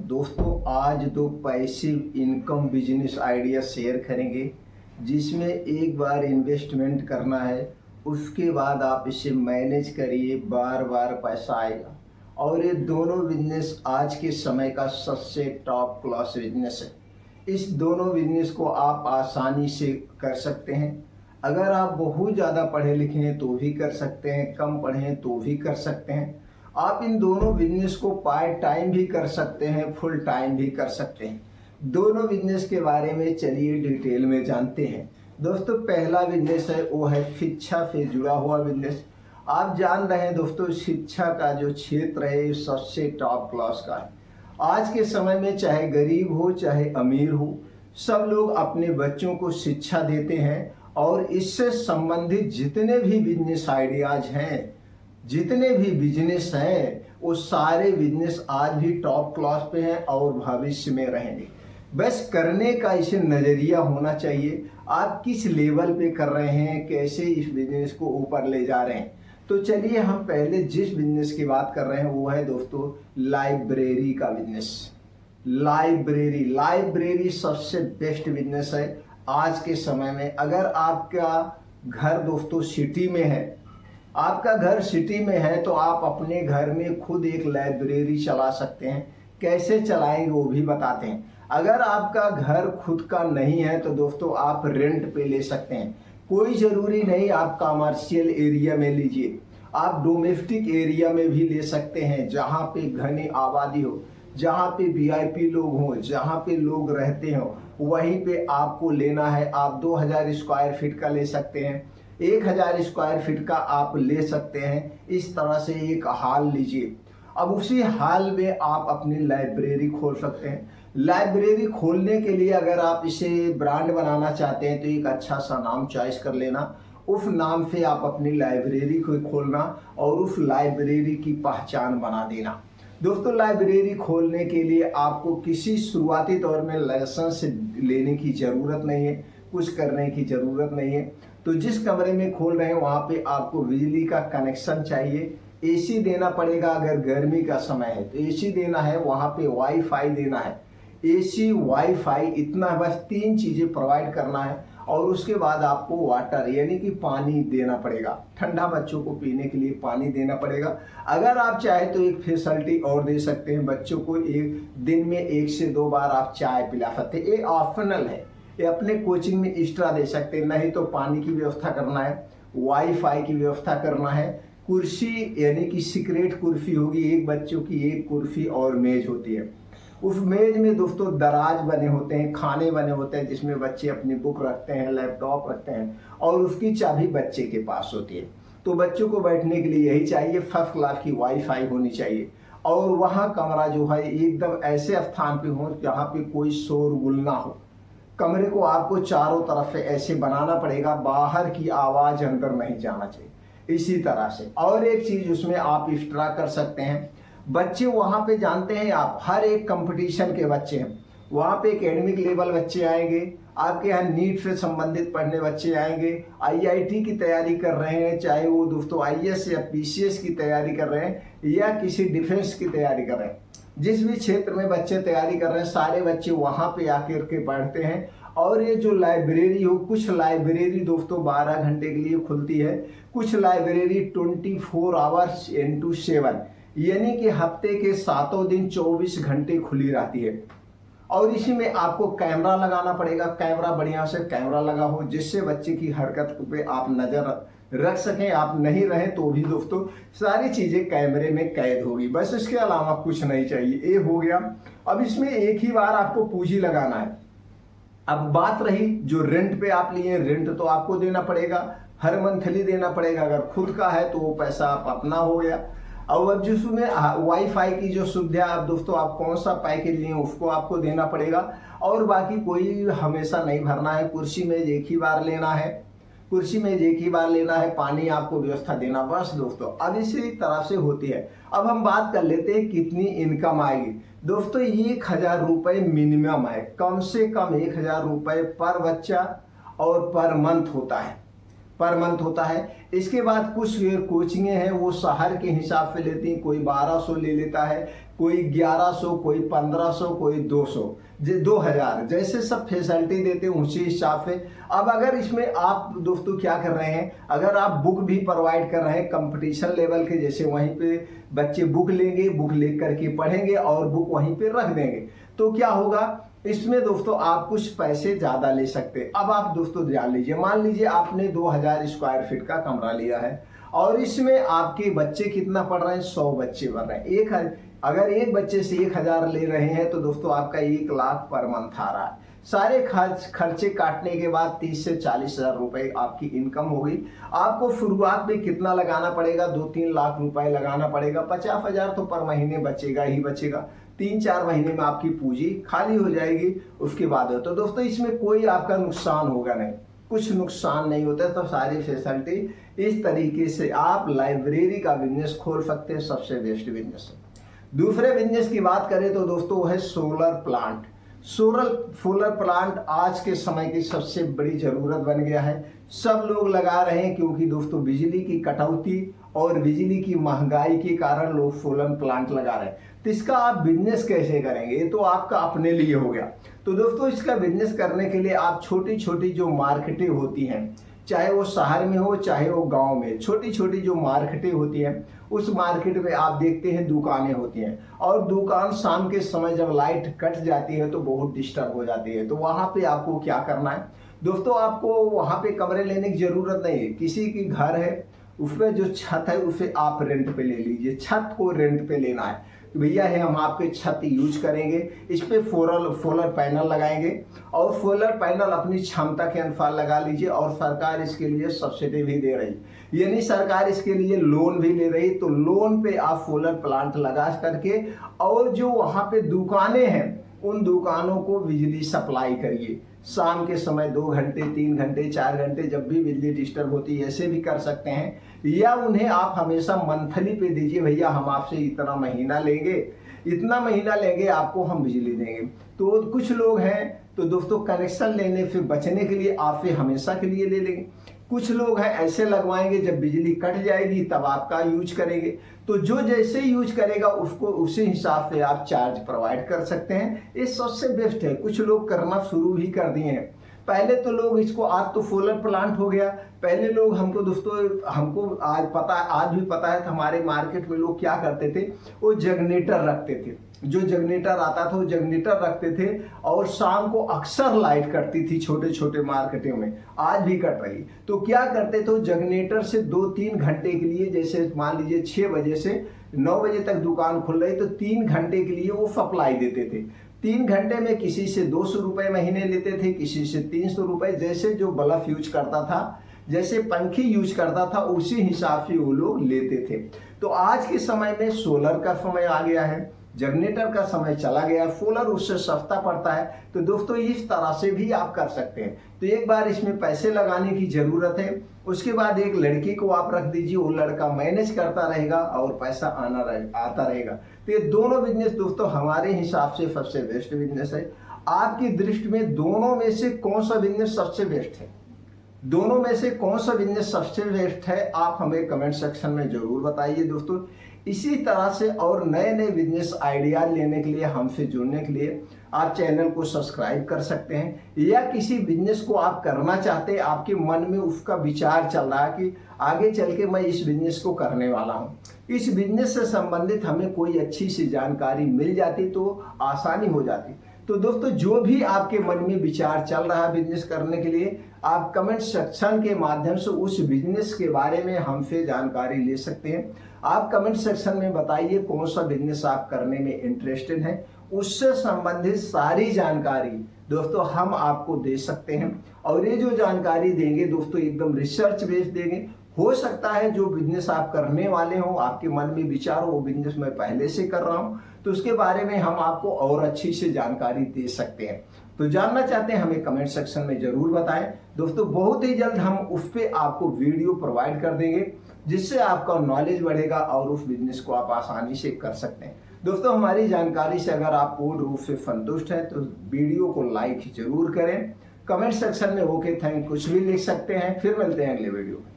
दोस्तों आज दो passive income business idea share करेंगे जिसमें एक बार इन्वेस्टमेंट करना है, उसके बाद आप इसे मैनेज करिए, बार बार पैसा आएगा। और ये दोनों बिजनेस आज के समय का सबसे टॉप क्लास बिजनेस है। इस दोनों बिजनेस को आप आसानी से कर सकते हैं। अगर आप बहुत ज़्यादा पढ़े लिखे हैं तो भी कर सकते हैं, कम पढ़े हैं तो भी कर सकते हैं। आप इन दोनों बिजनेस को पार्ट टाइम भी कर सकते हैं, फुल टाइम भी कर सकते हैं। दोनों बिजनेस के बारे में चलिए डिटेल में जानते हैं। दोस्तों पहला बिजनेस है वो है शिक्षा से जुड़ा हुआ बिजनेस। आप जान रहे हैं दोस्तों, शिक्षा का जो क्षेत्र है सबसे टॉप क्लास का है। आज के समय में चाहे गरीब हो चाहे अमीर हो, सब लोग अपने बच्चों को शिक्षा देते हैं और इससे संबंधित जितने भी बिजनेस आइडियाज हैं, जितने भी बिजनेस हैं, वो सारे बिजनेस आज भी टॉप क्लास पे हैं और भविष्य में रहेंगे। बस करने का इसे नज़रिया होना चाहिए। आप किस लेवल पे कर रहे हैं, कैसे इस बिजनेस को ऊपर ले जा रहे हैं। तो चलिए हम पहले जिस बिजनेस की बात कर रहे हैं वो है दोस्तों लाइब्रेरी का बिजनेस। लाइब्रेरी सबसे बेस्ट बिजनेस है आज के समय में। अगर आपका घर दोस्तों सिटी में है, आपका घर सिटी में है तो आप अपने घर में खुद एक लाइब्रेरी चला सकते हैं। कैसे चलाएंगे वो भी बताते हैं। अगर आपका घर खुद का नहीं है तो दोस्तों आप रेंट पे ले सकते हैं। कोई ज़रूरी नहीं आप कमर्शियल एरिया में लीजिए, आप डोमेस्टिक एरिया में भी ले सकते हैं, जहाँ पे घनी आबादी हो, जहाँ पे वीआईपी लोग हों, जहाँ पे लोग रहते हो, वहीं पे आपको लेना है। आप 2000 स्क्वायर फीट का ले सकते हैं, 1000 स्क्वायर फीट का आप ले सकते हैं। इस तरह से एक हॉल लीजिए। अब उसी हॉल में आप अपनी लाइब्रेरी खोल सकते हैं। लाइब्रेरी खोलने के लिए अगर आप इसे ब्रांड बनाना चाहते हैं तो एक अच्छा सा नाम चॉइस कर लेना। उस नाम से आप अपनी लाइब्रेरी को खोलना और उस लाइब्रेरी की पहचान बना देना। दोस्तों लाइब्रेरी खोलने के लिए आपको किसी शुरुआती दौर में लाइसेंस लेने की ज़रूरत नहीं है, कुछ करने की ज़रूरत नहीं है। तो जिस कमरे में खोल रहे हैं वहाँ पे आपको बिजली का कनेक्शन चाहिए, एसी देना पड़ेगा। अगर गर्मी का समय है तो एसी देना है, वहाँ पे वाईफाई देना है। एसी वाईफाई इतना बस 3 चीज़ें प्रोवाइड करना है। और उसके बाद आपको वाटर यानी कि पानी देना पड़ेगा। ठंडा बच्चों को पीने के लिए पानी देना पड़ेगा। अगर आप चाहे तो एक फैसिलिटी और दे सकते हैं, बच्चों को एक दिन में 1 से 2 बार आप चाय पिला सकते हैं। ये ऑप्शनल है, ये अपने कोचिंग में एक्स्ट्रा दे सकते हैं। नहीं तो पानी की व्यवस्था करना है, वाईफाई की व्यवस्था करना है। कुर्सी यानी कि सीक्रेट कुर्सी होगी, एक बच्चों की एक कुर्सी और मेज होती है। उस मेज में दोस्तों दराज बने होते हैं, खाने बने होते हैं जिसमें बच्चे अपनी बुक रखते हैं, लैपटॉप रखते हैं और उसकी चाबी बच्चे के पास होती है। तो बच्चों को बैठने के लिए यही चाहिए। फर्स्ट क्लास की वाईफाई होनी चाहिए और वहाँ कमरा जो है एकदम ऐसे स्थान पे हो जहाँ पे कोई शोरगुल ना हो। कमरे को आपको चारों तरफ से ऐसे बनाना पड़ेगा, बाहर की आवाज़ अंदर नहीं जाना चाहिए। इसी तरह से और एक चीज़ उसमें आप एक्स्ट्रा कर सकते हैं। बच्चे वहाँ पे जानते हैं आप हर एक कंपटीशन के बच्चे हैं। वहाँ पे एकेडमिक लेवल बच्चे आएंगे, आपके यहाँ नीट से संबंधित पढ़ने बच्चे आएंगे, आईआईटी की तैयारी कर रहे हैं, चाहे वो दोस्तों आईएएस या पीसीएस की तैयारी कर रहे हैं या किसी डिफेंस की तैयारी कर रहे हैं। जिस भी क्षेत्र में बच्चे तैयारी कर रहे हैं सारे बच्चे वहाँ पे आकर के पढ़ते हैं। और ये जो लाइब्रेरी हो, कुछ लाइब्रेरी दोस्तों 12 घंटे के लिए खुलती है, कुछ लाइब्रेरी 24 आवर्स इंटू 7 यानी कि हफ्ते के 7 दिन 24 घंटे खुली रहती है। और इसी में आपको कैमरा लगाना पड़ेगा। कैमरा बढ़िया से कैमरा लगा हो जिससे बच्चे की हरकत पे आप नज़र रख सकें। आप नहीं रहें तो भी दोस्तों सारी चीज़ें कैमरे में कैद होगी। बस इसके अलावा कुछ नहीं चाहिए। ये हो गया। अब इसमें एक ही बार आपको पूंजी लगाना है। अब बात रही जो रेंट पे आप लिए, रेंट तो आपको देना पड़ेगा, हर मंथली देना पड़ेगा। अगर खुद का है तो वो पैसा आप अपना हो गया। और अब जिसमें वाईफाई की जो सुविधा अब दोस्तों आप कौन सा पैकेज लिए उसको आपको देना पड़ेगा। और बाकी कोई हमेशा नहीं भरना है। कुर्सी मेज एक ही बार लेना है, कुर्सी मेज एक ही बार लेना है, पानी आपको व्यवस्था देना, बस दोस्तों। अब इसी तरह से होती है। अब हम बात कर लेते हैं कितनी इनकम आएगी। दोस्तों 1000 रुपये मिनिमम है, कम से कम 1000 रुपये पर बच्चा और पर मंथ होता है। पर मंथ होता है। इसके बाद कुछ कोचिंगें हैं वो शहर के हिसाब से लेती हैं, कोई 1200 ले लेता है, कोई 1100, कोई 1500, कोई 200, 2000, जैसे सब फैसिलिटी देते हैं उसी हिसाब से। अब अगर इसमें आप दोस्तों क्या कर रहे हैं, अगर आप बुक भी प्रोवाइड कर रहे हैं कंपटीशन लेवल के, जैसे वहीं पे बच्चे बुक लेंगे, बुक ले करके पढ़ेंगे और बुक वहीं पे रख देंगे, तो क्या होगा इसमें दोस्तों आप कुछ पैसे ज्यादा ले सकते हैं। अब आप दोस्तों जान लीजिए, मान लीजिए आपने 2000 स्क्वायर फीट का कमरा लिया है और इसमें आपके बच्चे कितना पढ़ रहे हैं, 100 बच्चे पढ़ रहे हैं। अगर एक बच्चे से 1000 ले रहे हैं तो दोस्तों आपका 1 लाख पर मंथ आ रहा है। सारे खर्चे काटने के बाद 30 से 40 हजार रुपए आपकी इनकम होगी। आपको शुरुआत में कितना लगाना पड़ेगा, 2-3 लाख रुपए लगाना पड़ेगा। 50,000 तो पर महीने बचेगा ही बचेगा। 3-4 महीने में आपकी पूंजी खाली हो जाएगी। उसके बाद तो दोस्तों इसमें कोई आपका नुकसान होगा नहीं, कुछ नुकसान नहीं होता। तो सारी फैसिलिटी इस तरीके से आप लाइब्रेरी का बिजनेस खोल सकते हैं, सबसे बेस्ट बिजनेस है। दूसरे बिजनेस की बात करें तो दोस्तों वो है सोलर प्लांट। सोलर प्लांट आज के समय की सबसे बड़ी जरूरत बन गया है, सब लोग लगा रहे हैं, क्योंकि दोस्तों बिजली की कटौती और बिजली की महंगाई के कारण लोग सोलर प्लांट लगा रहे हैं। तो इसका आप बिजनेस कैसे करेंगे, ये तो आपका अपने लिए हो गया। तो दोस्तों इसका बिजनेस करने के लिए आप छोटी छोटी जो मार्केटें होती हैं, चाहे वो शहर में हो चाहे वो गांव में, छोटी छोटी जो मार्केटें होती हैं, उस मार्केट में आप देखते हैं दुकानें होती हैं, और दुकान शाम के समय जब लाइट कट जाती है तो बहुत डिस्टर्ब हो जाती है। तो वहां पे आपको क्या करना है दोस्तों, आपको वहां पे कमरे लेने की जरूरत नहीं है। किसी की घर है उस पर जो छत है उसे आप रेंट पे ले लीजिए, छत को रेंट पे लेना है। भैया है हम आपके छत यूज करेंगे, इस पे सोलर पैनल लगाएंगे और सोलर पैनल अपनी क्षमता के अनुसार लगा लीजिए। और सरकार इसके लिए सब्सिडी भी दे रही, यानी सरकार इसके लिए लोन भी ले रही। तो लोन पे आप सोलर प्लांट लगा करके और जो वहां पे दुकानें हैं उन दुकानों को बिजली सप्लाई करिए। शाम के समय 2 घंटे 3 घंटे 4 घंटे जब भी बिजली डिस्टर्ब होती है ऐसे भी कर सकते हैं, या उन्हें आप हमेशा मंथली पे दीजिए, भैया हम आपसे इतना महीना लेंगे आपको हम बिजली देंगे। तो कुछ लोग हैं तो दोस्तों कनेक्शन लेने से बचने के लिए आपसे हमेशा के लिए ले लेंगे। कुछ लोग हैं ऐसे लगवाएंगे जब बिजली कट जाएगी तब आपका यूज करेंगे। तो जो जैसे यूज करेगा उसको उसी हिसाब से आप चार्ज प्रोवाइड कर सकते हैं। ये सबसे बेस्ट है। कुछ लोग करना शुरू भी कर दिए हैं। पहले तो लोग इसको, आज तो सोलर प्लांट हो गया, पहले लोग हमको आज भी पता है हमारे मार्केट में लोग क्या करते थे, वो जनरेटर रखते थे। जो जनरेटर आता था वो जनरेटर रखते थे और शाम को अक्सर लाइट कटती थी छोटे छोटे मार्केटों में, आज भी कट रही। तो क्या करते थे, जनरेटर से 2-3 घंटे के लिए, जैसे मान लीजिए 6 बजे से 9 बजे तक दुकान खुल रही तो 3 घंटे के लिए वो सप्लाई देते थे। 3 घंटे में किसी से 200 रुपए महीने लेते थे, किसी से 300 रुपए, जैसे जो बल्ब यूज करता था, जैसे पंखी यूज करता था उसी हिसाब से वो लोग लेते थे। तो आज के समय में सोलर का समय आ गया है, जनरेटर का समय चला गया, सोलर उससे सस्ता पड़ता है। तो दोस्तों इस तरह से भी आप कर सकते हैं। तो एक बार इसमें पैसे लगाने की जरूरत है, उसके बाद एक लड़की को आप रख दीजिए, वो लड़का मैनेज करता रहेगा और पैसा आता रहेगा। तो ये दोनों बिजनेस दोस्तों हमारे हिसाब से सबसे बेस्ट बिजनेस है। आपकी दृष्टि में दोनों में से कौन सा बिजनेस सबसे बेस्ट है? दोनों में से कौन सा बिजनेस सबसे बेस्ट है आप हमें कमेंट सेक्शन में जरूर बताइए दोस्तों। इसी तरह से और नए नए बिजनेस आइडिया लेने के लिए, हमसे जुड़ने के लिए आप चैनल को सब्सक्राइब कर सकते हैं, या किसी बिजनेस को आप करना चाहते हैं, आपके मन में उसका विचार चल रहा है कि आगे चल के मैं इस बिजनेस को करने वाला हूं, इस बिजनेस से संबंधित हमें कोई अच्छी सी जानकारी मिल जाती तो आसानी हो जाती। तो दोस्तों जो भी आपके मन में विचार चल रहा है बिजनेस करने के लिए, आप कमेंट सेक्शन के माध्यम से उस बिजनेस के बारे में हमसे जानकारी ले सकते हैं। आप कमेंट सेक्शन में बताइए कौन सा बिजनेस आप करने में इंटरेस्टेड हैं, उससे संबंधित सारी जानकारी दोस्तों हम आपको दे सकते हैं। और ये जो जानकारी देंगे दोस्तों एकदम रिसर्च बेस्ड देंगे। हो सकता है जो बिजनेस आप करने वाले हो, आपके मन में विचार हो, वो बिजनेस मैं पहले से कर रहा हूं, तो उसके बारे में हम आपको और अच्छी से जानकारी दे सकते हैं। तो जानना चाहते हैं हमें कमेंट सेक्शन में जरूर बताएं दोस्तों। बहुत ही जल्द हम उस पर आपको वीडियो प्रोवाइड कर देंगे, जिससे आपका नॉलेज बढ़ेगा और उस बिजनेस को आप आसानी से कर सकते हैं। दोस्तों हमारी जानकारी से अगर आप पूर्ण रूप से संतुष्ट हैं तो वीडियो को लाइक जरूर करें, कमेंट सेक्शन में ओके थैंक कुछ भी लिख सकते हैं। फिर मिलते हैं अगले वीडियो में।